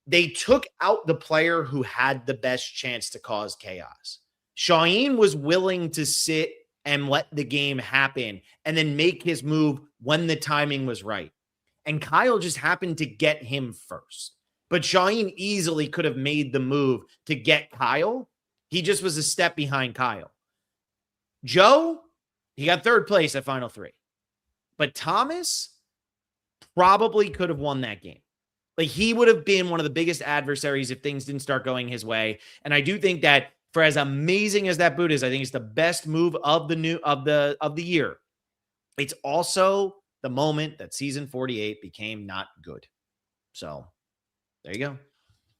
They took out the player who had the best chance to cause chaos. Shaheen was willing to sit and let the game happen and then make his move when the timing was right. And Kyle just happened to get him first. But Shaheen easily could have made the move to get Kyle. He just was a step behind Kyle. Joe, he got 3rd place at Final 3. But Thomas probably could have won that game. Like, he would have been one of the biggest adversaries if things didn't start going his way. And I do think that for as amazing as that boot is, I think it's the best move of the year. It's also the moment that season 48 became not good. So there you go.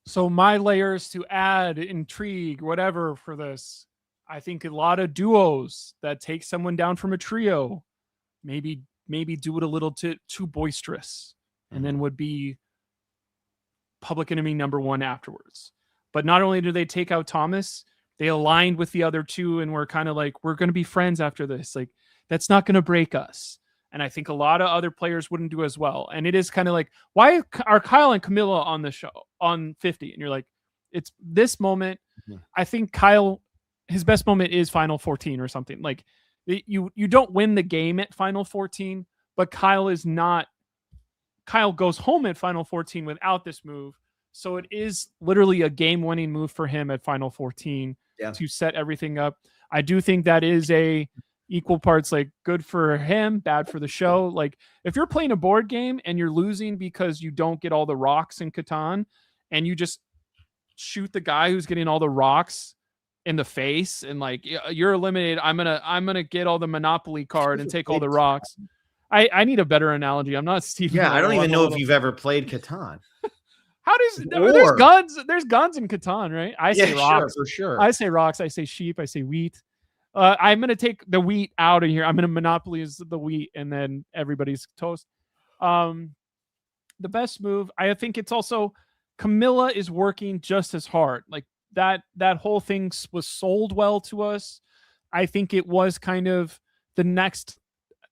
So my layers to add intrigue, whatever for this, I think a lot of duos that take someone down from a trio, maybe do it a little too boisterous, and then would be public enemy number 1 afterwards. But not only do they take out Thomas, they aligned with the other 2 and were kind of like, we're going to be friends after this. Like, that's not going to break us. And I think a lot of other players wouldn't do as well. And it is kind of like, why are Kyle and Camilla on the show on 50? And you're like, it's this moment. Mm-hmm. I think Kyle, his best moment is Final 14 or something. Like, you don't win the game at Final 14, but Kyle goes home at Final 14 without this move. So it is literally a game-winning move for him at Final 14 to set everything up. I do think that is a equal parts like good for him, bad for the show. Like, if you're playing a board game and you're losing because you don't get all the rocks in Catan and you just shoot the guy who's getting all the rocks in the face and like you're eliminated, I'm gonna get all the Monopoly card and take all the rocks. I need a better analogy. I'm not Steve. Yeah, I don't even know if you've ever played Catan. How does there's Or guns? There's guns in Catan, right? I say yeah, sure, rocks. for sure. I say rocks. I say sheep. I say wheat. I'm gonna take the wheat out of here. I'm gonna monopolize the wheat, and then everybody's toast. The best move. I think it's also Camilla is working just as hard. Like that whole thing was sold well to us. I think it was kind of the next,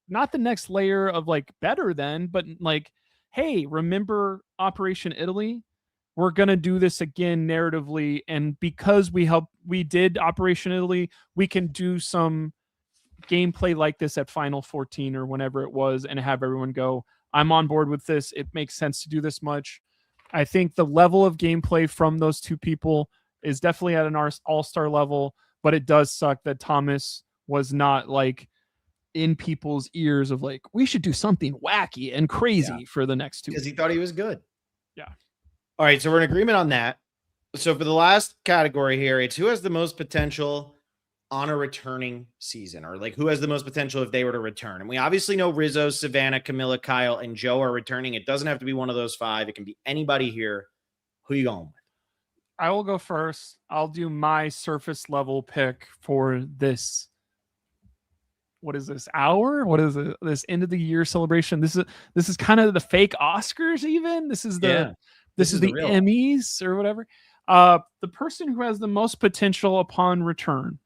not the next layer of like better than, but like, hey, remember Operation Italy? We're gonna do this again narratively, and because we did Operation Italy, we can do some gameplay like this at Final 14 or whenever it was, and have everyone go, I'm on board with this. It makes sense to do this much. I think the level of gameplay from those two people is definitely at an all-star level, but it does suck that Thomas was not like in people's ears of like, we should do something wacky and crazy for the next 2 because he thought he was good. Yeah. All right, so we're in agreement on that. So for the last category here, it's who has the most potential on a returning season, or like who has the most potential if they were to return. And we obviously know Rizzo, Savannah, Camilla, Kyle, and Joe are returning. It doesn't have to be one of those 5. It can be anybody here. Who you going with? I will go first. I'll do my surface level pick for this. What is this hour? What is it? This end of the year celebration? This is kind of the fake Oscars. Even this is the this is the Emmys or whatever. The person who has the most potential upon return,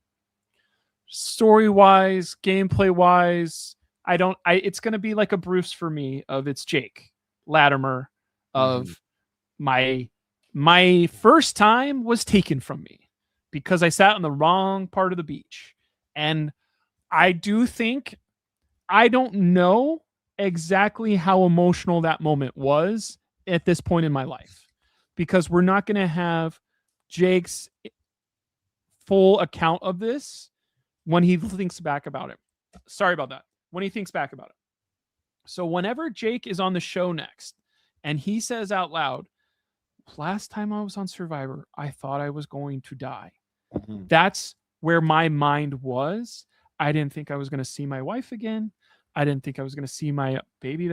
story wise, gameplay wise, it's going to be like a Bruce for me. It's Jake Latimer. Of my first time was taken from me because I sat on the wrong part of the beach, and I do think, I don't know exactly how emotional that moment was at this point in my life, because we're not going to have Jake's full account of this when he thinks back about it. Sorry about that. When he thinks back about it. So whenever Jake is on the show next and he says out loud, last time I was on Survivor, I thought I was going to die. That's where my mind was. I didn't think I was going to see my wife again. I didn't think I was going to see my baby.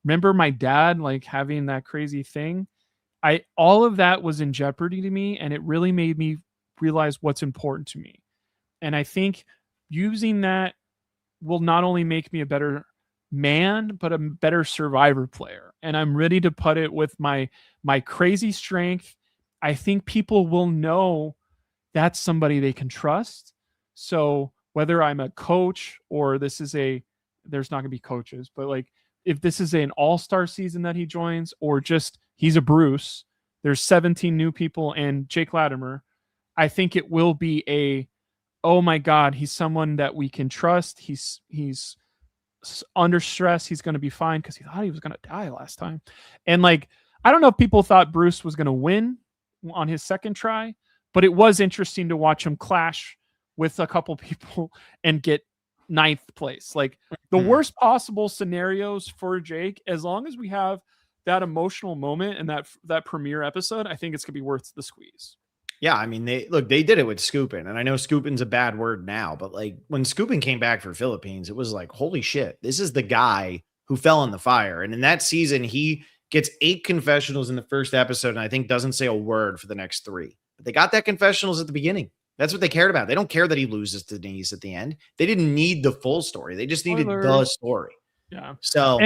Remember my dad like having that crazy thing. All of that was in jeopardy to me, and it really made me realize what's important to me. And I think using that will not only make me a better man, but a better Survivor player. And I'm ready to put it with my crazy strength. I think people will know that's somebody they can trust. So whether I'm a coach or there's not going to be coaches, but like if this is an all-star season that he joins, or just he's a Bruce, there's 17 new people and Jake Latimer, I think it will be oh my God, he's someone that we can trust. He's under stress. He's going to be fine because he thought he was going to die last time. And like, I don't know if people thought Bruce was going to win on his second try, but it was interesting to watch him clash with a couple people and get 9th place. Like the worst possible scenarios for Jake, as long as we have that emotional moment and that premiere episode, I think it's going to be worth the squeeze. Yeah, I mean, they did it with Scoopin', and I know Scoopin's a bad word now, but like when Scoopin came back for Philippines, it was like, holy shit, this is the guy who fell in the fire. And in that season, he gets 8 confessionals in the first episode, and I think doesn't say a word for the next 3. But they got that confessionals at the beginning. That's what they cared about. They don't care that he loses to Denise at the end. They didn't need the full story. They just needed the story. Yeah. So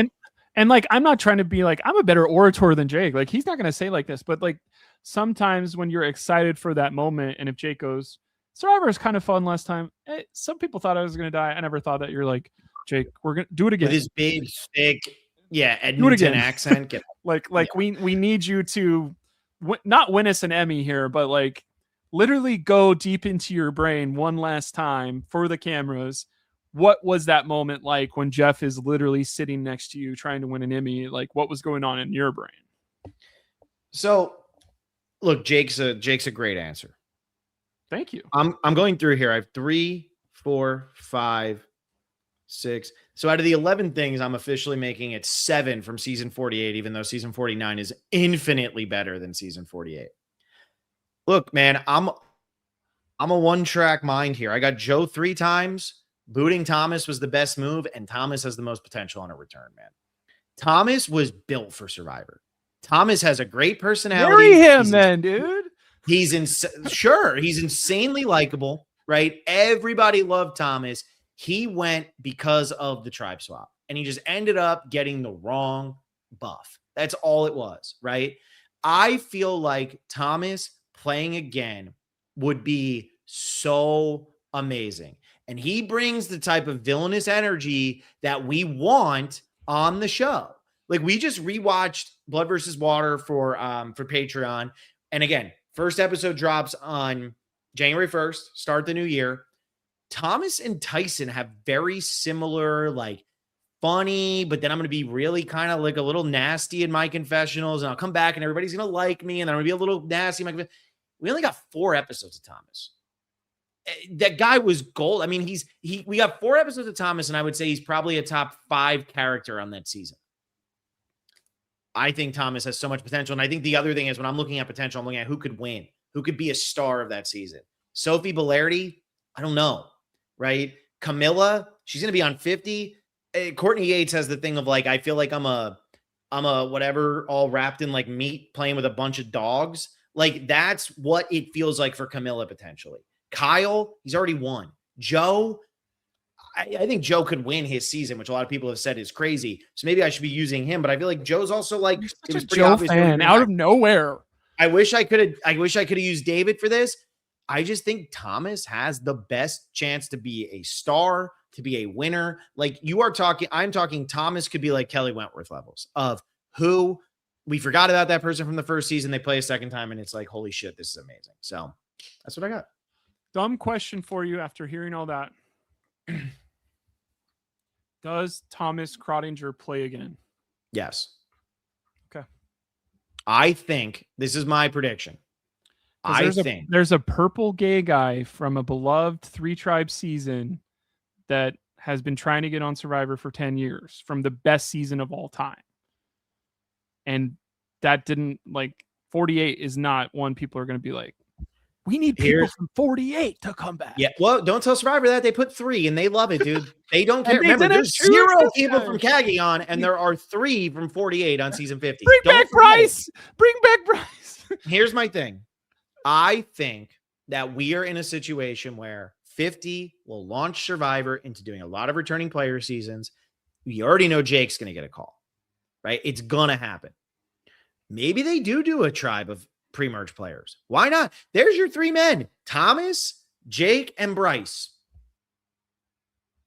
and like, I'm not trying to be like, I'm a better orator than Jake. Like, he's not going to say like this, but like sometimes when you're excited for that moment, and if Jake goes, Survivor was kind of fun last time. Some people thought I was going to die. I never thought that. You're like, Jake, we're going to do it again. With his big, thick, Edmonton accent. We need you to not win us an Emmy here, but like literally go deep into your brain one last time for the cameras. What was that moment like when Jeff is literally sitting next to you trying to win an Emmy? Like, what was going on in your brain? So look, Jake's a great answer. Thank you. I'm going through here. I have 3, 4, 5, 6. So out of the 11 things, I'm officially making it 7 from season 48, even though season 49 is infinitely better than season 48. Look, man, I'm a one-track mind here. I got Joe 3 times. Booting Thomas was the best move, and Thomas has the most potential on a return, man. Thomas was built for Survivor. Thomas has a great personality. Marry him then, dude. He's he's insanely likable, right? Everybody loved Thomas. He went because of the tribe swap, and he just ended up getting the wrong buff. That's all it was, right? I feel like Thomas playing again would be so amazing. And he brings the type of villainous energy that we want on the show. Like, we just rewatched Blood versus Water for Patreon. And again, first episode drops on January 1st, start the new year. Thomas and Tyson have very similar, like, funny, but then I'm going to be really kind of like a little nasty in my confessionals, and I'll come back and everybody's going to like me, and then I'm going to be a little nasty. We only got 4 episodes of Thomas. That guy was gold. I mean, we got 4 episodes of Thomas, and I would say he's probably a top 5 character on that season. I think Thomas has so much potential. And I think the other thing is, when I'm looking at potential, I'm looking at who could win, who could be a star of that season. Sophie Bellardi, I don't know, right? Camilla, she's going to be on 50. Courtney Yates has the thing of, like, I feel like I'm a whatever, all wrapped in like meat, playing with a bunch of dogs. Like, that's what it feels like for Camilla potentially. Kyle, he's already won. Joe, I think Joe could win his season, which a lot of people have said is crazy. So maybe I should be using him, but I feel like Joe's also like, it was pretty obvious fan out of nowhere. I wish I could have used David for this. I just think Thomas has the best chance to be a star, to be a winner. Like, I'm talking Thomas could be like Kelly Wentworth levels of who we forgot about that person from the first season. They play a second time and it's like, holy shit, this is amazing. So that's what I got. Dumb question for you after hearing all that. Does Thomas Crottinger play again? Yes. Okay. I think this is my prediction. There's a purple gay guy from a beloved 3 Tribe season that has been trying to get on Survivor for 10 years from the best season of all time. And that didn't, like, 48 is not one people are going to be like, we need people from 48 to come back. Yeah. Well, don't tell Survivor that. They put 3 and they love it, dude. They don't care. Remember, there's 0 people from Kagi on, and there are 3 from 48 on season 50. Bring back Bryce. Bring back Bryce. Here's my thing. I think that we are in a situation where 50 will launch Survivor into doing a lot of returning player seasons. We already know Jake's going to get a call, right? It's going to happen. Maybe they do a tribe of pre-merge players. Why not? There's your 3 men: Thomas, Jake, and Bryce.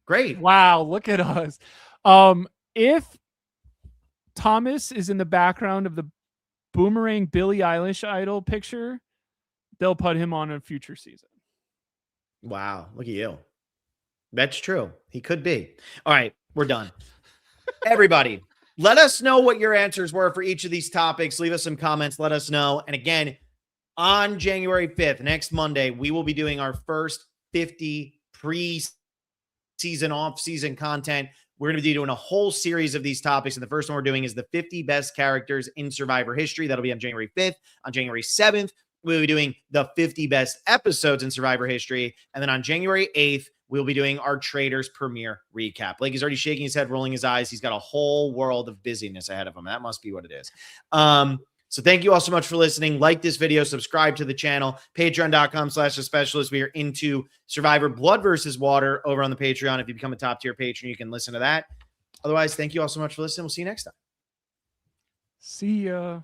Great. Wow, look at us. If Thomas is in the background of the Boomerang Billie Eilish idol picture, they'll put him on a future season. Wow, look at you. That's true. He could be. All right, we're done. Everybody, let us know what your answers were for each of these topics. Leave us some comments. Let us know. And again, on January 5th, next Monday, we will be doing our first 50 pre-season, off-season content. We're going to be doing a whole series of these topics. And the first one we're doing is the 50 best characters in Survivor history. That'll be on January 5th. On January 7th, we'll be doing the 50 best episodes in Survivor history. And then on January 8th, we'll be doing our Traders premiere recap. Blake is already shaking his head, rolling his eyes. He's got a whole world of busyness ahead of him. That must be what it is. So thank you all so much for listening. Like this video, subscribe to the channel, patreon.com/thespecialist. We are into Survivor Blood versus Water over on the Patreon. If you become a top tier patron, you can listen to that. Otherwise, thank you all so much for listening. We'll see you next time. See ya.